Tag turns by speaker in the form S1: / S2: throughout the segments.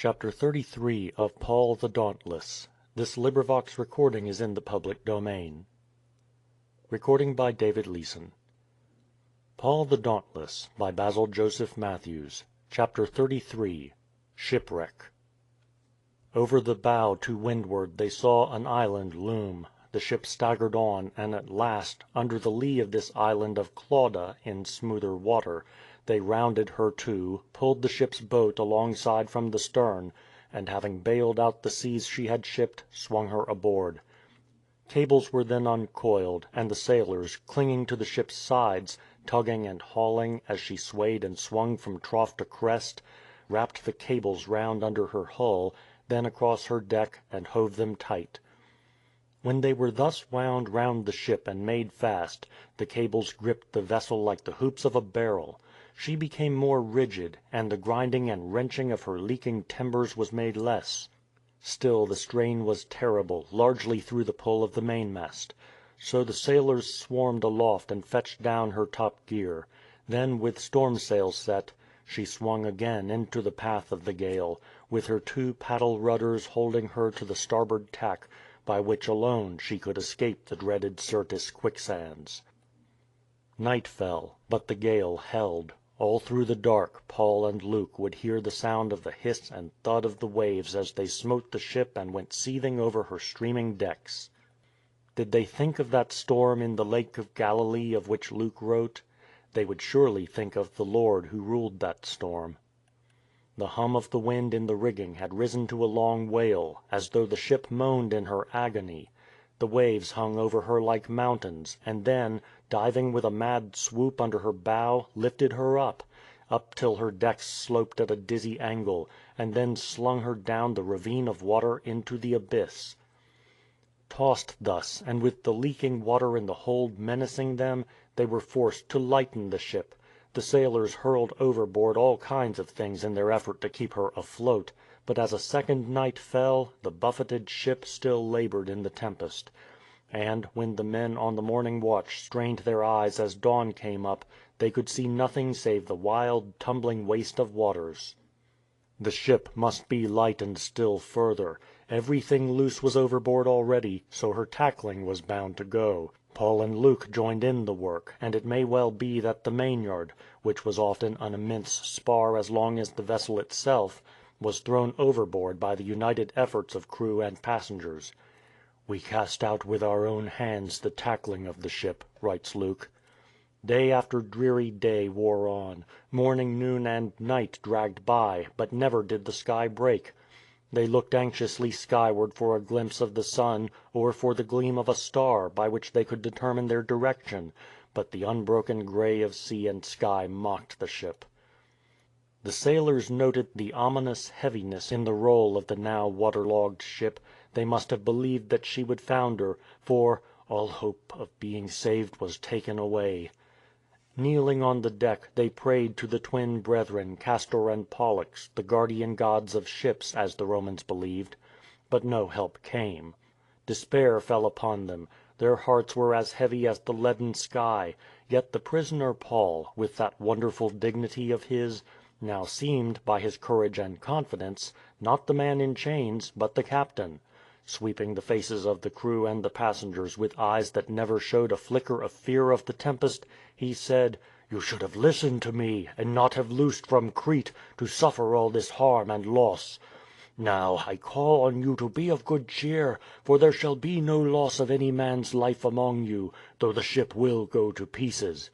S1: Chapter 33 of Paul the Dauntless. This recording is in the public domain. Recording by David Leeson. Paul the Dauntless by Basil Joseph Mathews. Chapter 33. Shipwreck. Over the bow to windward they saw an island loom. The ship staggered on, and at last, under the lee of this island of Clauda in smoother water, they rounded her to, pulled the ship's boat alongside from the stern, and having bailed out the seas she had shipped, swung her aboard. Cables were then uncoiled, and the sailors, clinging to the ship's sides, tugging and hauling, as she swayed and swung from trough to crest, wrapped the cables round under her hull, then across her deck, and hove them tight. When they were thus wound round the ship and made fast, the cables gripped the vessel like the hoops of a barrel. She became more rigid, and the grinding and wrenching of her leaking timbers was made less. Still the strain was terrible, largely through the pull of the mainmast. So the sailors swarmed aloft and fetched down her top gear. Then, with storm sails set, she swung again into the path of the gale, with her two paddle rudders holding her to the starboard tack, by which alone she could escape the dreaded Syrtis quicksands. Night fell, but the gale held. All through the dark Paul and Luke would hear the sound of the hiss and thud of the waves as they smote the ship and went seething over her streaming decks. Did they think of that storm in the Lake of Galilee of which Luke wrote? They would surely think of the Lord who ruled that storm. The hum of the wind in the rigging had risen to a long wail, as though the ship moaned in her agony. The waves hung over her like mountains, and then, diving with a mad swoop under her bow, lifted her up till her decks sloped at a dizzy angle, and then slung her down the ravine of water into the abyss. Tossed thus, and with the leaking water in the hold menacing them, they were forced to lighten the ship. The sailors hurled overboard all kinds of things in their effort to keep her afloat, but as a second night fell, the buffeted ship still laboured in the tempest. And, when the men on the morning watch strained their eyes as dawn came up, they could see nothing save the wild, tumbling waste of waters. The ship must be lightened still further. Everything loose was overboard already, so her tackling was bound to go. Paul and Luke joined in the work, and it may well be that the mainyard, which was often an immense spar as long as the vessel itself, was thrown overboard by the united efforts of crew and passengers. "We cast out with our own hands the tackling of the ship," writes Luke. Day after dreary day wore on. Morning, noon, and night dragged by, but never did the sky break. They looked anxiously skyward for a glimpse of the sun, or for the gleam of a star, by which they could determine their direction, but the unbroken grey of sea and sky mocked the ship. The sailors noted the ominous heaviness in the roll of the now waterlogged ship. They must have believed that she would founder, for all hope of being saved was taken away. Kneeling on the deck, they prayed to the twin brethren Castor and Pollux, the guardian gods of ships, as the Romans believed. But no help came. Despair fell upon them. Their hearts were as heavy as the leaden sky. Yet the prisoner Paul, with that wonderful dignity of his, now seemed, by his courage and confidence, not the man in chains, but the captain. Sweeping the faces of the crew and the passengers with eyes that never showed a flicker of fear of the tempest, he said, "You should have listened to me, and not have loosed from Crete, to suffer all this harm and loss. Now, I call on you to be of good cheer, for there shall be no loss of any man's life among you, though the ship will go to pieces."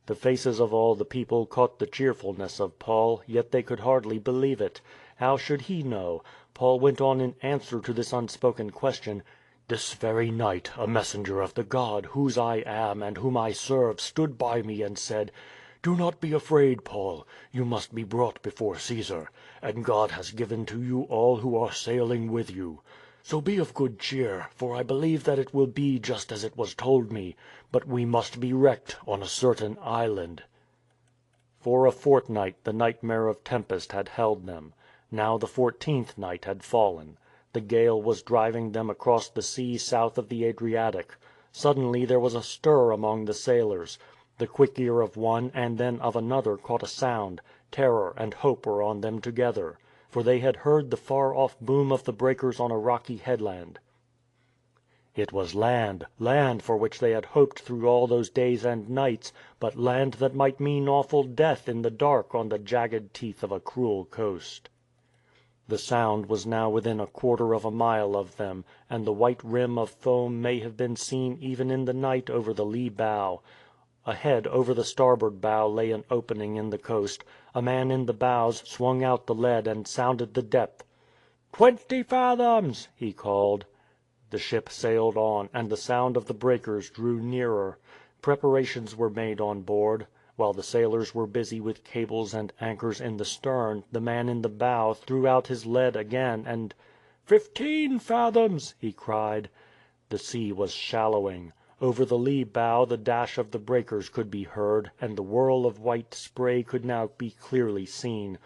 S1: The faces of all the people caught the cheerfulness of Paul, yet they could hardly believe it. How should he know? Paul went on in answer to this unspoken question, "This very night a messenger of the God whose I am and whom I serve stood by me and said, 'Do not be afraid, Paul. You must be brought before Caesar, and God has given to you all who are sailing with you. So be of good cheer, for I believe that it will be just as it was told me, but we must be wrecked on a certain island.'" For a fortnight the nightmare of tempest had held them. Now the 14th night had fallen. The gale was driving them across the sea south of the Adriatic. Suddenly there was a stir among the sailors. The quick ear of one and then of another caught a sound. Terror and hope were on them together. for they had heard the far-off boom of the breakers on a rocky headland. It was land, land for which they had hoped through all those days and nights, but land that might mean awful death in the dark on the jagged teeth of a cruel coast. The Sound was now within a quarter of a mile of them, and the white rim of foam may have been seen even in the night over the lee bow. Ahead over the starboard bow lay an opening in the coast. A man in the bows swung out the lead and sounded the depth. 20 fathoms! he called. The ship sailed on, and the sound of the breakers drew nearer. Preparations were made on board. While the sailors were busy with cables and anchors in the stern, the man in the bow threw out his lead again, and 15 fathoms! he cried. The sea was shallowing. Over the lee bow the dash of the breakers could be heard, and the whirl of white spray could now be clearly seen.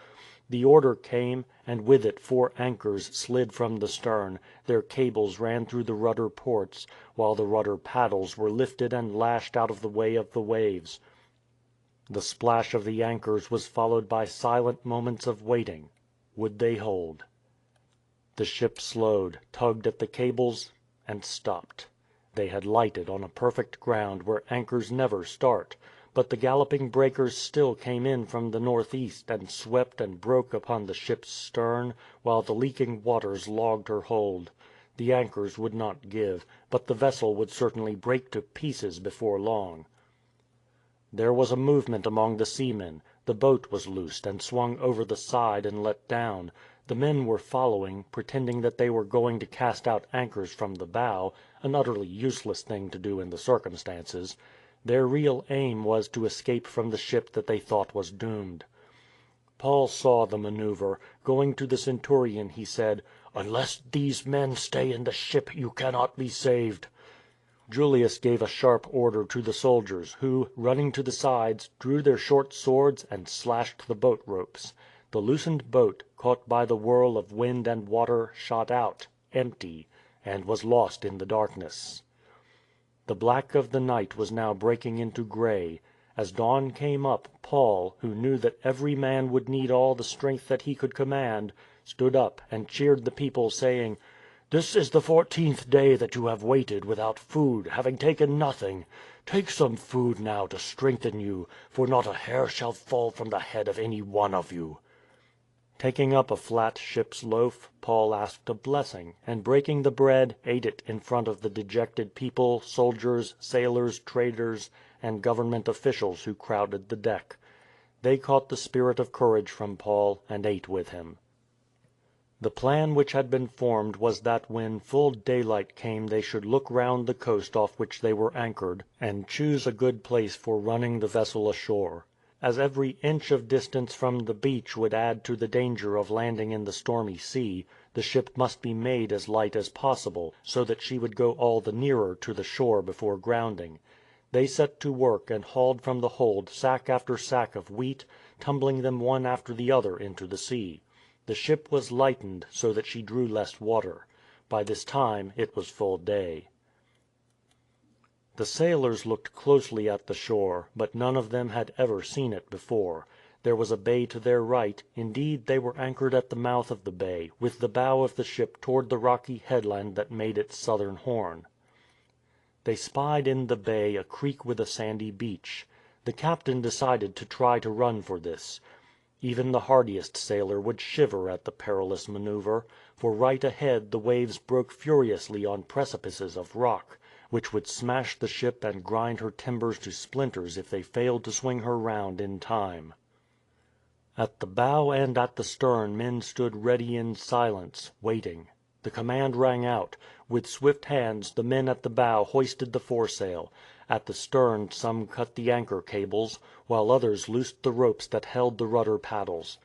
S1: The order came, and with it 4 anchors slid from the stern. Their cables ran through the rudder ports, while the rudder paddles were lifted and lashed out of the way of the waves. The splash of the anchors was followed by silent moments of waiting. Would they hold? The ship slowed, tugged at the cables, and stopped. They had lighted on a perfect ground where anchors never start. But the galloping breakers still came in from the northeast and swept and broke upon the ship's stern, while the leaking waters logged her hold. The anchors would not give, but the vessel would certainly break to pieces before long. There was a movement among the seamen. The boat was loosed and swung over the side and let down. The men were following, pretending that they were going to cast out anchors from the bow, an utterly useless thing to do in the circumstances. Their real aim was to escape from the ship that they thought was doomed. Paul saw the maneuver. Going to the centurion he said, "Unless these men stay in the ship you cannot be saved." Julius gave a sharp order to the soldiers, who, running to the sides, drew their short swords and slashed the boat ropes. The loosened boat, caught by the whirl of wind and water, shot out, empty, and was lost in the darkness. The black of the night was now breaking into grey. As dawn came up, Paul, who knew that every man would need all the strength that he could command, stood up and cheered the people, saying, "This is the 14th day that you have waited without food, having taken nothing. Take some food now to strengthen you, for not a hair shall fall from the head of any one of you." Taking up a flat ship's loaf, Paul asked a blessing, and breaking the bread, ate it in front of the dejected people, soldiers, sailors, traders, and government officials who crowded the deck. They caught the spirit of courage from Paul and ate with him. The plan which had been formed was that when full daylight came they should look round the coast off which they were anchored, and choose a good place for running the vessel ashore. As every inch of distance from the beach would add to the danger of landing in the stormy sea, the ship must be made as light as possible, so that she would go all the nearer to the shore before grounding. They set to work and hauled from the hold sack after sack of wheat, tumbling them one after the other into the sea. The ship was lightened so that she drew less water. By this time it was full day. The sailors looked closely at the shore, but none of them had ever seen it before. There was a bay to their right; indeed, they were anchored at the mouth of the bay, with the bow of the ship toward the rocky headland that made its southern horn. They spied in the bay a creek with a sandy beach. The captain decided to try to run for this. Even the hardiest sailor would shiver at the perilous maneuver, for right ahead the waves broke furiously on precipices of rock, which would smash the ship and grind her timbers to splinters if they failed to swing her round in time. At the bow and at the stern men stood ready in silence, waiting. The command rang out. With swift hands the men at the bow hoisted the foresail. At the stern some cut the anchor cables, while others loosed the ropes that held the rudder paddles.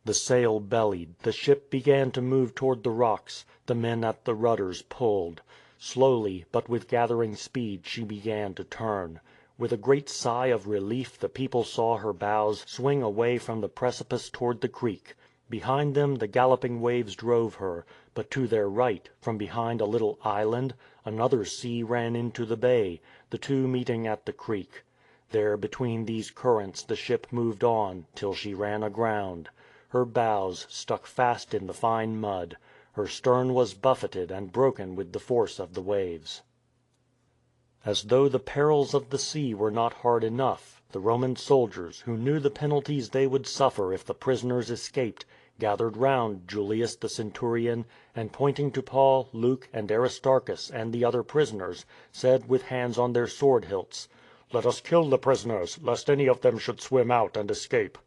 S1: The sail bellied, the ship began to move toward the rocks, the men at the rudders pulled. Slowly, but with gathering speed, she began to turn. With a great sigh of relief the people saw her bows swing away from the precipice toward the creek. Behind them the galloping waves drove her, but to their right, from behind a little island, another sea ran into the bay, the two meeting at the creek. There between these currents the ship moved on, till she ran aground. her bows stuck fast in the fine mud, her stern was buffeted and broken with the force of the waves. As though the perils of the sea were not hard enough, the Roman soldiers, who knew the penalties they would suffer if the prisoners escaped, gathered round Julius the centurion, and pointing to Paul, Luke, and Aristarchus and the other prisoners, said with hands on their sword hilts, "Let us kill the prisoners, lest any of them should swim out and escape."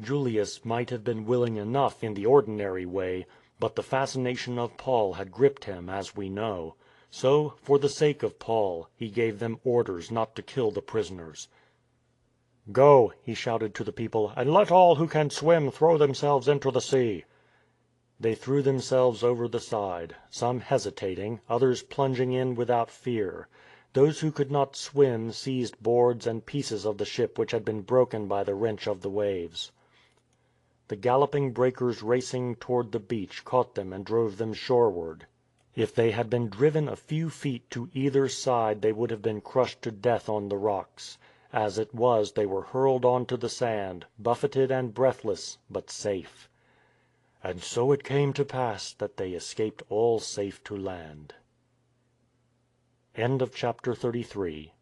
S1: Julius might have been willing enough in the ordinary way, but the fascination of Paul had gripped him, as we know. So, for the sake of Paul, he gave them orders not to kill the prisoners. "Go," he shouted to the people, "and let all who can swim throw themselves into the sea." They threw themselves over the side, some hesitating, others plunging in without fear. Those who could not swim seized boards and pieces of the ship which had been broken by the wrench of the waves. The galloping breakers racing toward the beach caught them and drove them shoreward. If they had been driven a few feet to either side they would have been crushed to death on the rocks. As it was they were hurled on to the sand, buffeted and breathless, but safe. And so it came to pass that they escaped all safe to land. End of chapter 33.